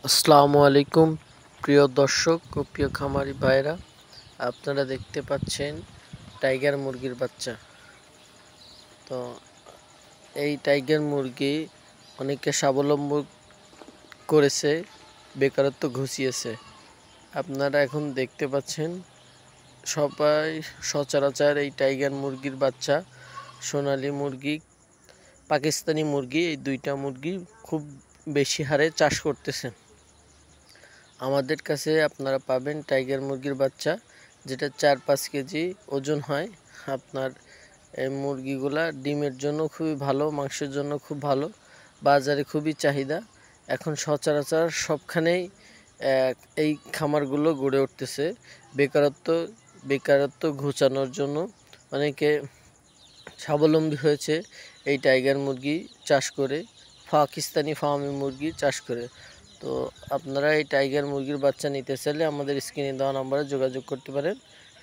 আসসালামু আলাইকুম প্রিয় দর্শক ও প্রিয় খামারি ভাইরা, আপনারা দেখতে পাচ্ছেন টাইগার মুরগির বাচ্চা। তো এই টাইগার মুরগি অনেকে স্বাবলম্বী করেছে, বেকারত্ব ঘুচিয়েছে। আপনারা এখন দেখতে পাচ্ছেন সবাই সচরাচর এই টাইগার মুরগির বাচ্চা, সোনালী মুরগি, পাকিস্তানি মুরগি, এই দুইটা মুরগি খুব বেশি হারে চাষ করতেছে। আমাদের কাছে আপনারা পাবেন টাইগার মুরগির বাচ্চা, যেটা 4-5 কেজি ওজন হয়। আপনার এই মুরগিগুলা ডিমের জন্য খুবই ভালো, মাংসের জন্য খুব ভালো, বাজারে খুবই চাহিদা। এখন সচরাচর সবখানেই এই খামারগুলো গড়ে উঠতেছে বেকারত্ব ঘুচানোর জন্য। অনেকে স্বাবলম্বী হয়েছে এই টাইগার মুরগি চাষ করে, পাকিস্তানি ফার্মি মুরগি চাষ করে। তো আপনারা এই টাইগার মুরগির বাচ্চা নিতে চাইলে আমাদের স্ক্রিনে দেওয়া নম্বরে যোগাযোগ করতে পারেন।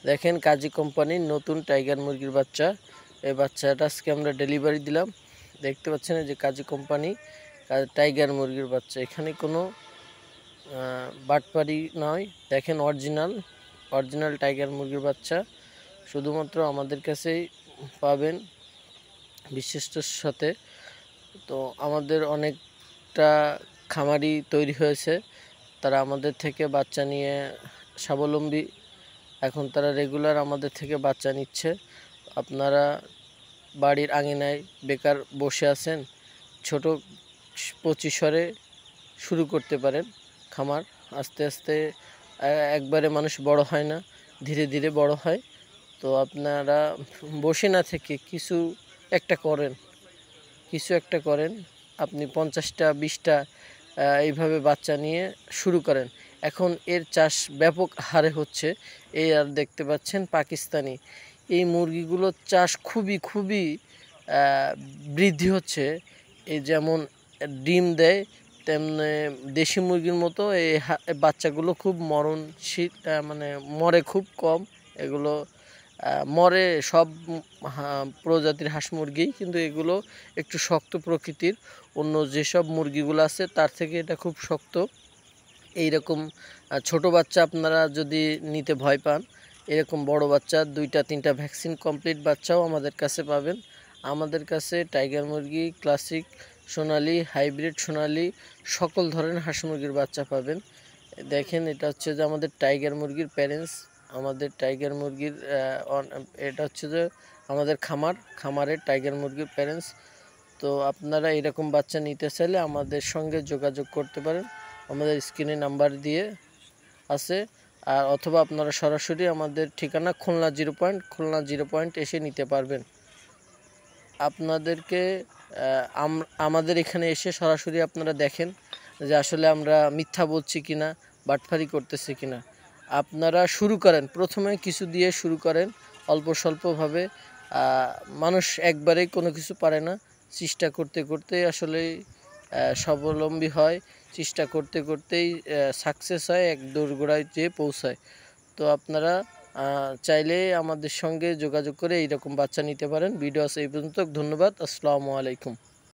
দেখেন কাজী কোম্পানির নতুন টাইগার মুরগির বাচ্চা। এই বাচ্চাটা আজকে আমরা ডেলিভারি দিলাম। দেখতে পাচ্ছেন যে কাজী কোম্পানি টাইগার মুরগির বাচ্চা, এখানে কোনো বাটপারি নয়। দেখেন অরিজিনাল টাইগার মুরগির বাচ্চা শুধুমাত্র আমাদের কাছেই পাবেন বিশিষ্টর সাথে। তো আমাদের অনেকটা খামারি তৈরি হয়েছে, তারা আমাদের থেকে বাচ্চা নিয়ে স্বাবলম্বী। এখন তারা রেগুলার আমাদের থেকে বাচ্চা নিচ্ছে। আপনারা বাড়ির আঙিনায় বেকার বসে আছেন, ছোট পরিসরে শুরু করতে পারেন খামার। আস্তে আস্তে একবারে মানুষ বড় হয় না, ধীরে ধীরে বড় হয়। তো আপনারা বসে না থেকে কিছু একটা করেন। আপনি 50টা 20টা এইভাবে বাচ্চা নিয়ে শুরু করেন। এখন এর চাষ ব্যাপক হারে হচ্ছে। এই আর দেখতে পাচ্ছেন পাকিস্তানি এই মুরগিগুলোর চাষ খুবই বৃদ্ধি হচ্ছে। এই যেমন ডিম দেয়, তেমনি দেশি মুরগির মতো এই বাচ্চাগুলো খুব মরণশীল, মানে মরে খুব কম। এগুলো মরে সব প্রজাতির হাঁস মুরগি, কিন্তু এগুলো একটু শক্ত প্রকৃতির। অন্য যেসব মুরগিগুলো আছে তার থেকে এটা খুব শক্ত। এইরকম ছোট বাচ্চা আপনারা যদি নিতে ভয় পান, এরকম বড় বাচ্চা 2-3টা ভ্যাকসিন কমপ্লিট বাচ্চাও আমাদের কাছে পাবেন। আমাদের কাছে টাইগার মুরগি, ক্লাসিক, সোনালি, হাইব্রিড সোনালি, সকল ধরনের হাঁস মুরগির বাচ্চা পাবেন। দেখেন এটা হচ্ছে যে আমাদের টাইগার মুরগির প্যারেন্টস, আমাদের টাইগার মুরগির এটা হচ্ছে যে আমাদের খামারের টাইগার মুরগির প্যারেন্টস। তো আপনারা এরকম বাচ্চা নিতে চাইলে আমাদের সঙ্গে যোগাযোগ করতে পারেন, আমাদের স্ক্রিনে নাম্বার দিয়ে আছে। আর অথবা আপনারা সরাসরি আমাদের ঠিকানা খুলনা 0 পয়েন্ট এসে নিতে পারবেন। আপনাদেরকে আমাদের এখানে এসে সরাসরি আপনারা দেখেন যে আসলে আমরা মিথ্যা বলছি কিনা, বাটফারি করতেছি কিনা। আপনারা শুরু করেন, প্রথমে কিছু দিয়ে শুরু করেন, অল্প স্বল্পভাবে। মানুষ একবারেই কোনো কিছু পারে না, চেষ্টা করতে করতে আসলে স্বাবলম্বী হয়, চেষ্টা করতে করতেই সাকসেস হয়, এক দোরগোড়ায় যেয়ে পৌঁছায়। তো আপনারা চাইলে আমাদের সঙ্গে যোগাযোগ করে এইরকম বাচ্চা নিতে পারেন। ভিডিও আছে এই পর্যন্ত। ধন্যবাদ। আসসালামু আলাইকুম।